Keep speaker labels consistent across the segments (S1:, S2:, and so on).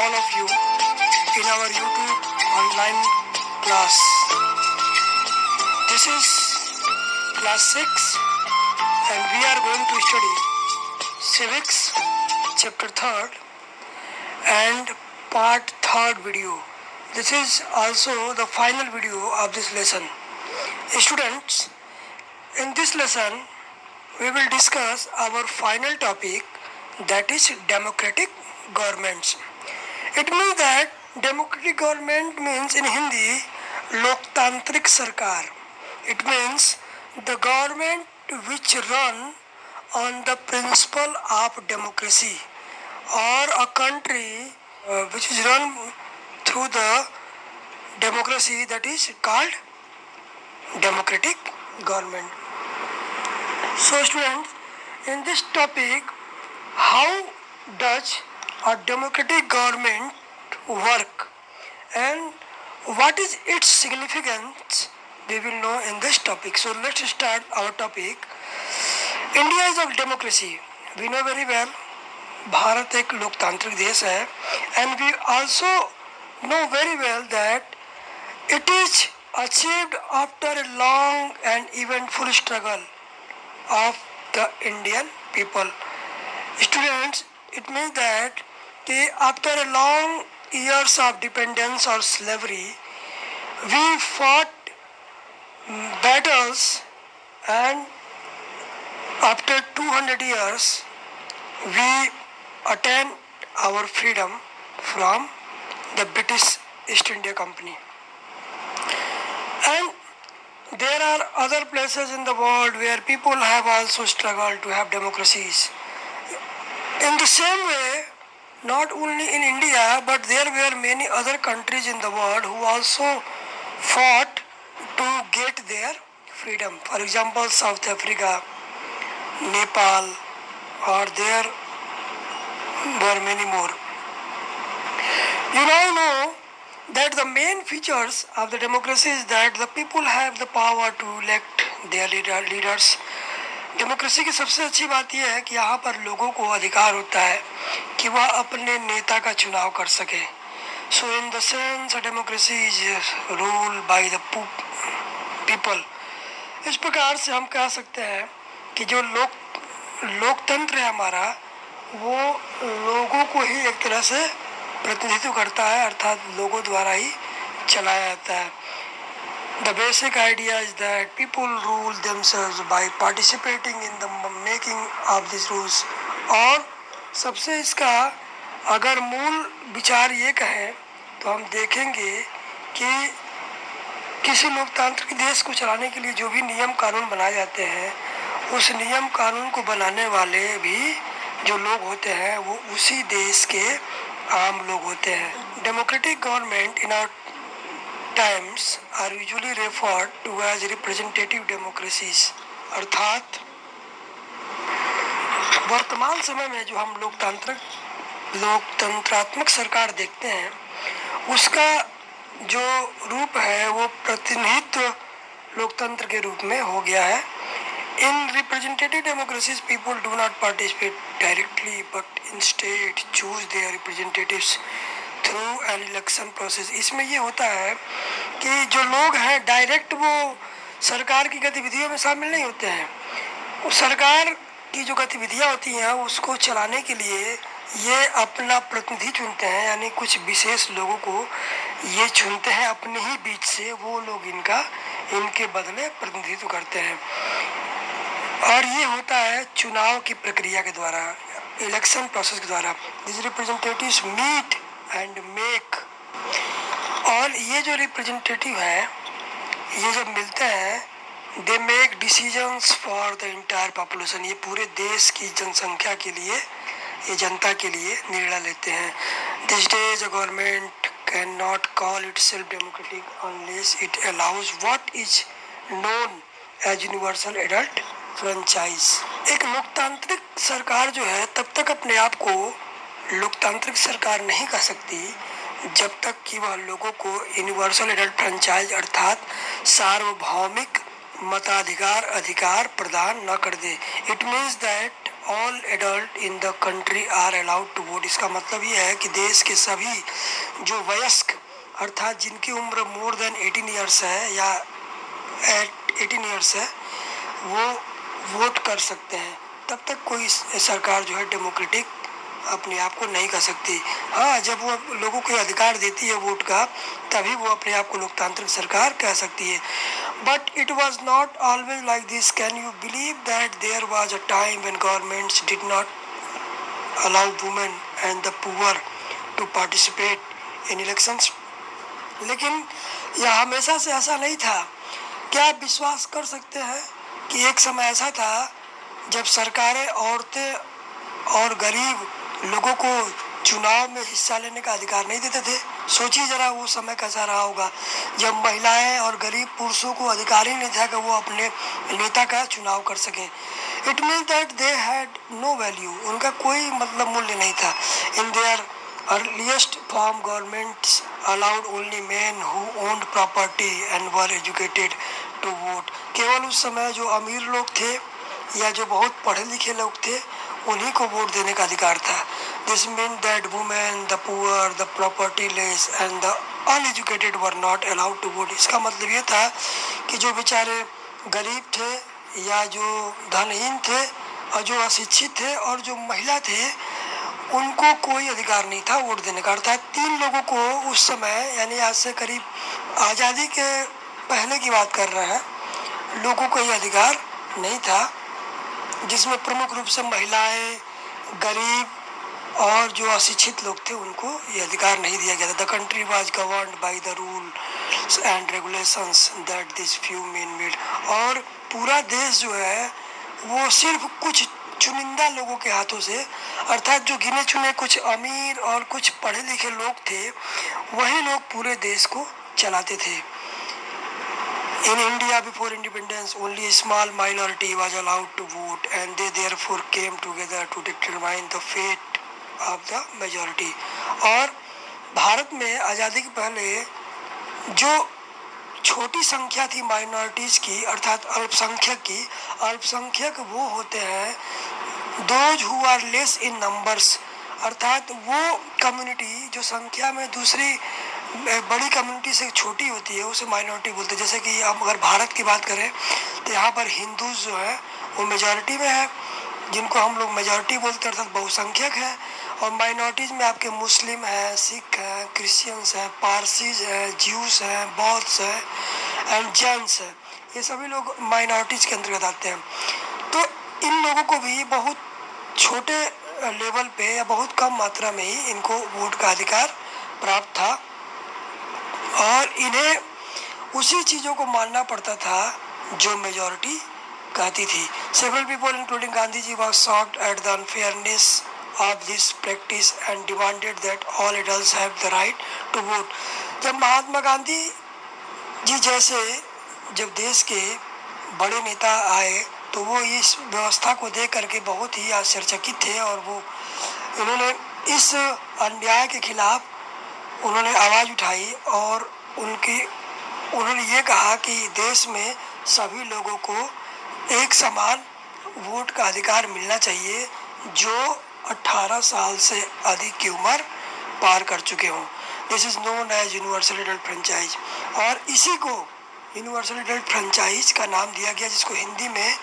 S1: all of you in our YouTube online class. This is class 6 and we are going to study civics chapter 3rd and part 3rd video. This is also the final video of this lesson. Students, in this lesson we will discuss our final topic, that is democratic governments. It means that democratic government means in Hindi लोकतांत्रिक सरकार. It means the government which run on the principle of democracy, or a country which is run through the democracy, that is called democratic government. So students, in this topic, how does a democratic government work and what is its significance, we will know in this topic. So let's start our topic. India is a democracy. We know very well Bharat एक लोकतांत्रिक देश है, and we also know very well that it is achieved after a long and eventful struggle of the Indian people. Students, it means that after a long years of dependence or slavery, we fought battles, and after 200 years we attained our freedom from the British East India Company. And there are other places in the world where people have also struggled to have democracies. In the same way, not only in India, but there were many other countries in the world who also fought to get their freedom. For example, South Africa, Nepal, or there were many more. You now know that the main features of the democracy is that the people have the power to elect their leaders. Democracy की सबसे अच्छी बात यह है कि यहाँ पर लोगों को अधिकार होता है कि वह अपने नेता का चुनाव कर सके. So in the sense democracy is rule by the people. इस प्रकार से हम कह सकते हैं कि जो लोकतंत्र है हमारा, वो लोगों को ही एक तरह से प्रतिनिधित्व करता है, अर्थात लोगों द्वारा ही चलाया जाता है. The basic idea is that people rule themselves by participating in the making of these rules. और सबसे इसका अगर मूल विचार ये कहें तो हम देखेंगे कि किसी लोकतांत्रिक देश को चलाने के लिए जो भी नियम कानून बनाए जाते हैं, उस नियम कानून को बनाने वाले भी जो लोग होते हैं वो उसी देश के आम लोग होते हैं. Democratic government in our times are usually referred to as representative democracies. अर्थात वर्तमान समय में जो हम लोकतंत्रात्मक सरकार देखते हैं, उसका जो रूप है वो प्रतिनिधित्व लोकतंत्र के रूप में हो गया है. In representative democracies, people do not participate directly, but instead choose their representatives through an election process. इसमें ये होता है कि जो लोग हैं डायरेक्ट वो सरकार की गतिविधियों में शामिल नहीं होते हैं. वो सरकार की जो गतिविधियां होती हैं उसको चलाने के लिए ये अपना प्रतिनिधि चुनते हैं, यानी कुछ विशेष लोगों को ये चुनते हैं अपने ही बीच से. वो लोग इनके बदले प्रतिनिधित्व करते हैं, और ये होता है चुनाव की प्रक्रिया के द्वारा, इलेक्शन प्रोसेस के द्वारा. This representatives meet and make. और ये जो रिप्रेजेंटेटिव है, ये जब मिलते हैं, they make decisions for the entire population. ये पूरे देश की जनसंख्या के लिए, ये जनता के लिए निर्णय लेते हैं. This days a government can not call itself democratic unless it allows what is known as universal adult franchise. एक लोकतांत्रिक सरकार जो है तब तक अपने आप को लोकतांत्रिक सरकार नहीं कह सकती जब तक कि वह लोगों को यूनिवर्सल एडल्ट फ्रेंचाइज अर्थात सार्वभौमिक मताधिकार अधिकार प्रदान न कर दे. It means that all adult in the country are allowed to vote. इसका मतलब ये है कि देश के सभी जो वयस्क अर्थात जिनकी उम्र मोर देन 18 ईयर्स है या 18 ईयर्स है वो वोट कर सकते हैं। तब तक कोई सरकार जो है डेमोक्रेटिक अपने आप को नहीं कर सकती। हाँ, जब वो लोगों को अधिकार देती है वोट का तभी वो अपने आप को लोकतांत्रिक सरकार कह सकती है। But it was not always like this. Can you believe that there was a time when governments did not allow women and the poor to participate in elections. लेकिन यह हमेशा से ऐसा नहीं था। क्या आप विश्वास कर सकते हैं कि एक समय ऐसा था जब सरकारें औरतें और गरीब लोगों को चुनाव में हिस्सा लेने का अधिकार नहीं देते थे? सोचिए जरा वो समय कैसा रहा होगा जब महिलाएं और गरीब पुरुषों को अधिकार ही नहीं था कि वो अपने नेता का चुनाव कर सकें। It means that they had no value. उनका कोई मतलब मूल्य नहीं था। In their earliest form governments allowed only men who owned property and were educated to vote। केवल उस समय जो अमीर लोग थे या जो बहुत पढ़े लिखे लोग थे उन्हीं को वोट देने का अधिकार था। This meant that women, the poor, the propertyless and the uneducated were not allowed to vote। इसका मतलब ये था कि जो बेचारे गरीब थे या जो धनहीन थे और जो अशिक्षित थे और जो महिला थे उनको कोई अधिकार नहीं था वोट देने का। अर्थात 3 लोगों को उस समय यानी आज से करीब आज़ादी के पहले की बात कर रहे हैं, लोगों को ये अधिकार नहीं था, जिसमें प्रमुख रूप से महिलाएं, गरीब और जो अशिक्षित लोग थे उनको ये अधिकार नहीं दिया गया था। The country was governed by the rules and regulations that this few main made. और पूरा देश जो है वो सिर्फ कुछ चुनिंदा लोगों के हाथों से अर्थात जो गिने चुने कुछ अमीर और कुछ पढ़े लिखे लोग थे वही लोग पूरे देश को चलाते थे। In India before independence only a small minority was allowed to vote and they therefore came together to determine the fate of the majority। और भारत में आज़ादी के पहले जो छोटी संख्या थी माइनॉरिटीज़ की अर्थात अल्पसंख्यक की, अल्पसंख्यक वो होते हैं those who are less in numbers अर्थात वो कम्युनिटी जो संख्या में दूसरी बड़ी कम्युनिटी से छोटी होती है उसे माइनॉरिटी बोलते हैं। जैसे कि हम अगर भारत की बात करें तो यहाँ पर हिंदूज जो है वो मेजॉरिटी में है जिनको हम लोग मेजॉरिटी बोलते हैं अर्थात बहुसंख्यक है। और माइनॉरिटीज़ में आपके मुस्लिम हैं, सिख हैं, क्रिश्चियंस हैं, पारसीज हैं, ज्यूस हैं, बौद्ध हैं एंड जैन्स हैं। ये सभी लोग माइनॉरिटीज़ के अंतर्गत आते हैं। तो इन लोगों को भी बहुत छोटे लेवल पे या बहुत कम मात्रा में ही इनको वोट का अधिकार प्राप्त था और इन्हें उसी चीज़ों को मानना पड़ता था जो मेजॉरिटी कहती थी। Several people including Gandhi ji was shocked at the unfairness of this practice and demanded that all adults have the right to vote. जब महात्मा गांधी जी जैसे जब देश के बड़े नेता आए तो वो इस व्यवस्था को देख करके बहुत ही आश्चर्यचकित थे और वो उन्होंने इस अन्याय के खिलाफ उन्होंने आवाज़ उठाई और उन्होंने ये कहा कि देश में सभी लोगों को एक समान वोट का अधिकार मिलना चाहिए जो 18 साल से अधिक की उम्र पार कर चुके हों। This is known as universal adult franchise. और इसी को यूनिवर्सल एडल्ट फ्रेंचाइज का नाम दिया गया जिसको हिंदी में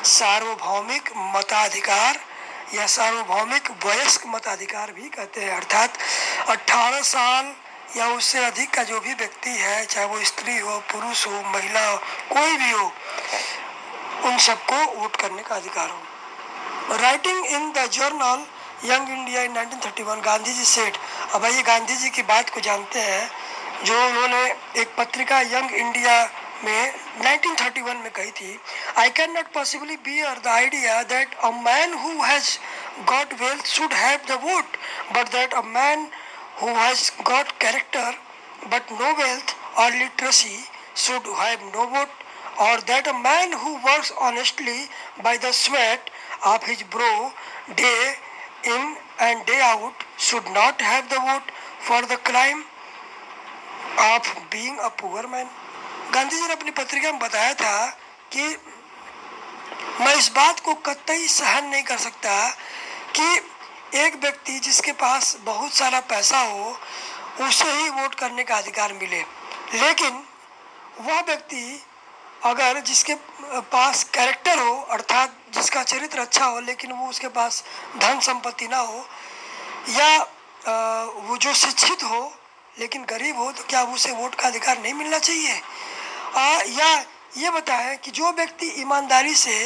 S1: सार्वभौमिक मताधिकार या सार्वभौमिक वयस्क मताधिकार भी कहते हैं। अर्थात 18 साल या उससे अधिक का जो भी व्यक्ति है चाहे वो स्त्री हो, पुरुष हो, महिला हो, कोई भी हो, उन सबको वोट करने का अधिकार हो। Writing in the journal young India in 1931 Gandhi ji said. अब ये गांधी जी की बात को जानते हैं जो उन्होंने एक पत्रिका यंग इंडिया में 1931 में कही थी। I can not possibly bear the idea that a man who has got wealth should have the vote but that a man who has got character but no wealth or literacy should have no vote, or that a man who works honestly by the sweat of his brow day in and day out should not have the vote for the crime of being a poor man। Gandhi ji ने अपनी पत्रिका में बताया था कि मैं इस बात को कतई सहन नहीं कर सकता कि एक व्यक्ति जिसके पास बहुत सारा पैसा हो उसे ही वोट करने का अधिकार मिले, लेकिन वह व्यक्ति अगर जिसके पास कैरेक्टर हो अर्थात जिसका चरित्र अच्छा हो लेकिन वो उसके पास धन संपत्ति ना हो, या वो जो शिक्षित हो लेकिन गरीब हो, तो क्या उसे वोट का अधिकार नहीं मिलना चाहिए? या ये बताएं कि जो व्यक्ति ईमानदारी से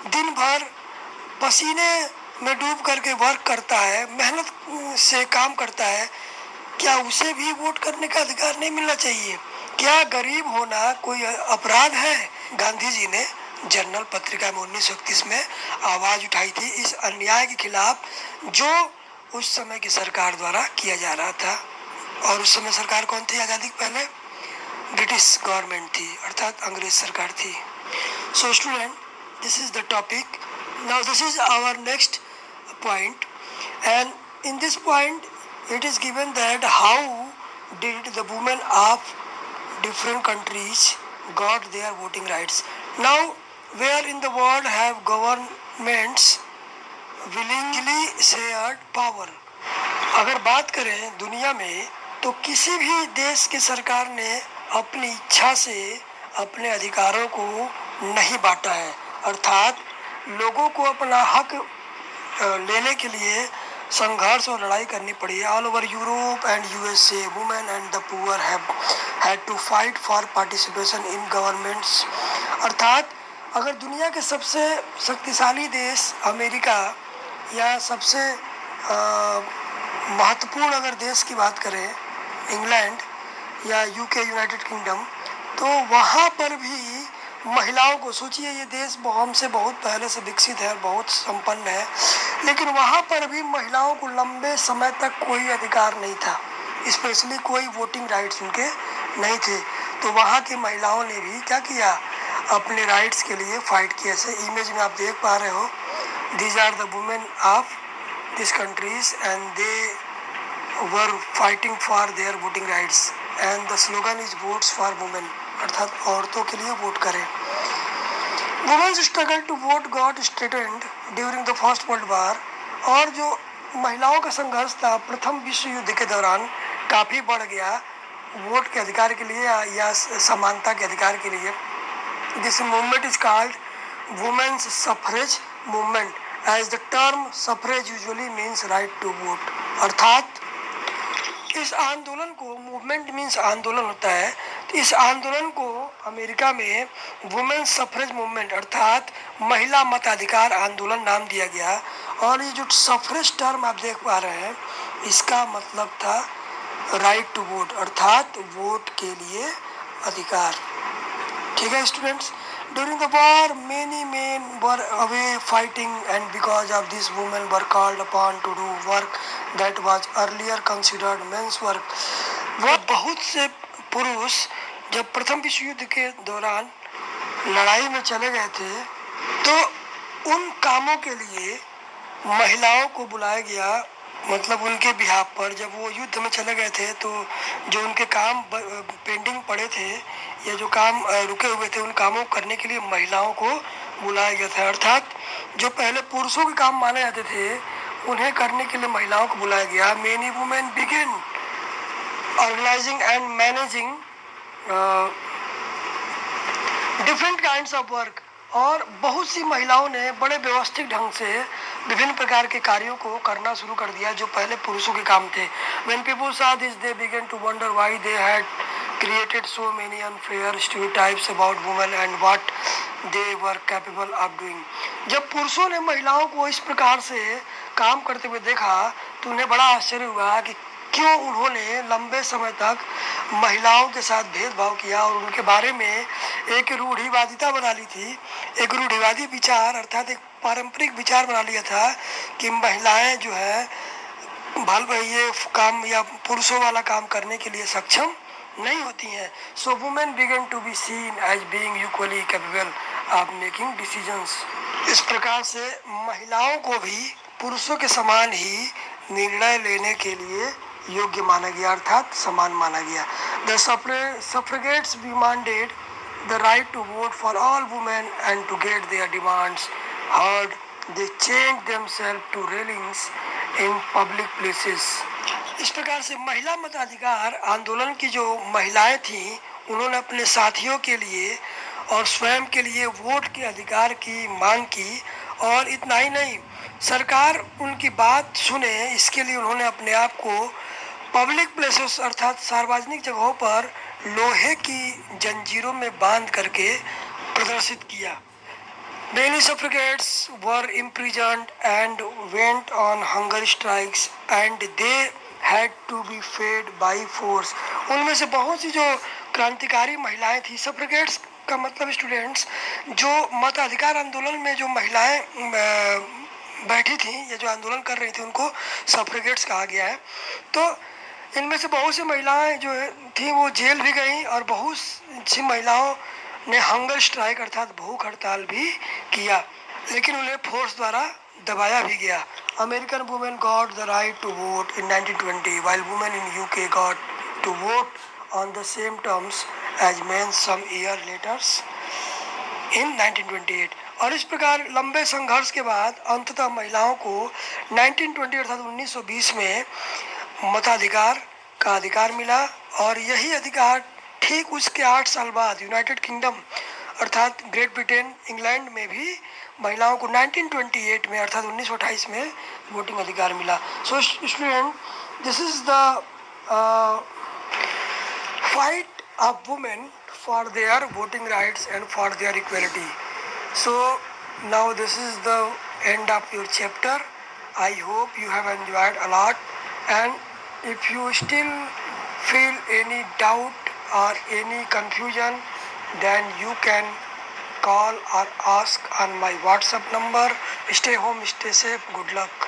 S1: दिन भर पसीने में डूब करके वर्क करता है, मेहनत से काम करता है, क्या उसे भी वोट करने का अधिकार नहीं मिलना चाहिए? क्या गरीब होना कोई अपराध है? गांधी जी ने जर्नल पत्रिका में 1931 में आवाज उठाई थी इस अन्याय के खिलाफ जो उस समय की सरकार द्वारा किया जा रहा था। और उस समय सरकार कौन थी? आज़ादी के पहले ब्रिटिश गवर्नमेंट थी, अर्थात अंग्रेज सरकार थी। So student, this is the topic. Now this is our next point, and in this point it is given that how did the women of different countries got their voting rights. Now where in the world have governments willingly shared power? अगर बात करें दुनिया में तो किसी भी देश की सरकार ने अपनी इच्छा से अपने अधिकारों को नहीं बांटा है, अर्थात लोगों को अपना हक लेने के लिए संघर्ष और लड़ाई करनी पड़ी है. All over Europe and USA women and the poor have had to fight for participation in governments. अर्थात अगर दुनिया के सबसे शक्तिशाली देश अमेरिका या सबसे महत्वपूर्ण अगर देश की बात करें इंग्लैंड या यूके यूनाइटेड किंगडम, तो वहाँ पर भी महिलाओं को, सोचिए ये देश हमसे बहुत पहले से विकसित है, बहुत संपन्न है, लेकिन वहाँ पर भी महिलाओं को लंबे समय तक कोई अधिकार नहीं था, स्पेशली कोई वोटिंग राइट्स उनके नहीं थे. तो वहाँ की महिलाओं ने भी क्या किया? अपने राइट्स के लिए फाइट किया. ऐसे इमेज में आप देख पा रहे हो, these are the women of this countries and they were fighting for their voting rights and the slogan is votes for women, अर्थात औरतों के लिए वोट करें. Women's struggle to vote got strengthened during the first world war. और जो महिलाओं का संघर्ष था प्रथम विश्व युद्ध के दौरान काफ़ी बढ़ गया वोट के अधिकार के लिए या समानता के अधिकार के लिए. This movement is called women's suffrage movement, as the term suffrage usually means right to vote. अर्थात इस आंदोलन को, मूवमेंट मीन्स आंदोलन होता है, तो इस आंदोलन को अमेरिका में वुमेन्स सफरेज मूवमेंट अर्थात महिला मताधिकार आंदोलन नाम दिया गया. और ये जो सफरेज टर्म आप देख पा रहे हैं इसका मतलब था राइट टू वोट, अर्थात वोट के लिए अधिकार. ठीक है students, during the war many men were away fighting and because of this women were called upon to do work that was earlier considered men's work. वह बहुत से पुरुष जब प्रथम विश्व युद्ध के दौरान लड़ाई में चले गए थे तो उन कामों के लिए महिलाओं को बुलाया गया, मतलब उनके बिहाफ पर जब वो युद्ध में चले गए थे तो जो उनके काम पेंडिंग पड़े थे या जो काम रुके हुए थे उन कामों को करने के लिए महिलाओं को बुलाया गया था. अर्थात जो पहले पुरुषों के काम माने जाते थे उन्हें करने के लिए महिलाओं को बुलाया गया. Many women begin organizing and managing different kinds of work. और बहुत सी महिलाओं ने बड़े व्यवस्थित ढंग से विभिन्न प्रकार के कार्यों को करना शुरू कर दिया जो पहले पुरुषों के काम थे. When people saw this, they began to wonder why they had created so many unfair stereotypes about women and what they were capable of doing. जब पुरुषों ने महिलाओं को इस प्रकार से काम करते हुए देखा तो उन्हें बड़ा आश्चर्य हुआ कि क्यों उन्होंने लंबे समय तक महिलाओं के साथ भेदभाव किया और उनके बारे में एक रूढ़िवादिता बना ली थी, एक रूढ़िवादी विचार अर्थात एक पारंपरिक विचार बना लिया था कि महिलाएं जो है ये काम या पुरुषों वाला काम करने के लिए सक्षम नहीं होती हैं. So women began to be seen as being equally capable of making decisions. इस प्रकार से महिलाओं को भी पुरुषों के समान ही निर्णय लेने के लिए योग्य माना गया, अर्थात समान माना गया. The suffragettes demanded the right to vote for all women and to get their demands heard. They changed themselves to railings in public places. इस प्रकार से महिला मताधिकार आंदोलन की जो महिलाएं थीं, उन्होंने अपने साथियों के लिए और स्वयं के लिए वोट के अधिकार की मांग की। और इतना ही नहीं, सरकार उनकी बात सुने इसके लिए उन्होंने अपने आप को पब्लिक प्लेसेस अर्थात सार्वजनिक जगहों पर लोहे की जंजीरों में बांध करके प्रदर्शित किया। Many suffragettes were imprisoned and went on hunger strikes and they had to be fed by force. उनमें से बहुत सी जो क्रांतिकारी महिलाएं थी, सफ्रेगेट्स का मतलब स्टूडेंट्स, जो मत अधिकार आंदोलन में जो महिलाएं बैठी थी या जो आंदोलन कर रही थी, उनको सफ्रेगेट्स कहा गया है। तो इनमें से बहुत सी महिलाएं जो थी वो जेल भी गई और बहुत सी महिलाओं ने हंगर स्ट्राइक अर्थात भूख हड़ताल भी किया, लेकिन उन्हें फोर्स द्वारा दबाया भी गया। American women got the right to vote in 1920 while women in UK got to vote on the same terms as men some year later in 1928। और इस प्रकार लंबे संघर्ष के बाद अंततः महिलाओं को 1920 अर्थात 1920 में मताधिकार का अधिकार मिला। और यही अधिकार ठीक उसके 8 साल बाद यूनाइटेड किंगडम अर्थात ग्रेट ब्रिटेन, इंग्लैंड में भी महिलाओं को 1928 में अर्थात 1928 में वोटिंग अधिकार मिला। सो student, this is the fight of women for their voting rights and for their equality. So now this is the end of your chapter. I hope you have enjoyed a lot, and if you still feel any doubt or any confusion, then you can call or ask on my WhatsApp number. Stay home, stay safe, good luck.